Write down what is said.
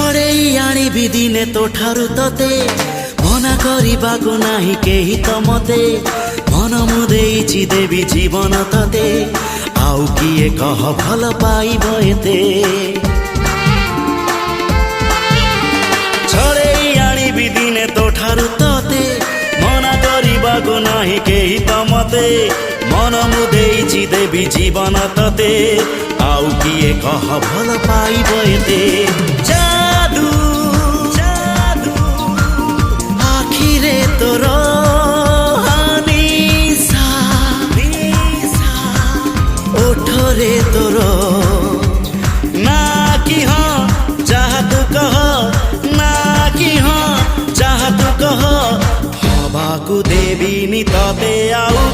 छड़ेई आनिबि दिने तो ठारु तते मना करिबाको नाही केही त मते मन मु देइछि देवी जीवन तते आउ किए कह भल पाइब एते छड़ेई आनिबि दिने तो ठारु तते मना करिबाको नाही केही त मते मन मु देइछि देवी जीवन तते आउ किए कह भल पाइब एते जादू जादू आखिरे तोर निशा ओठरे तोर ना कि हाँ जहाँ तू कह ना कि हाँ जहाँ तू कह हवा को देवी नि तते आउ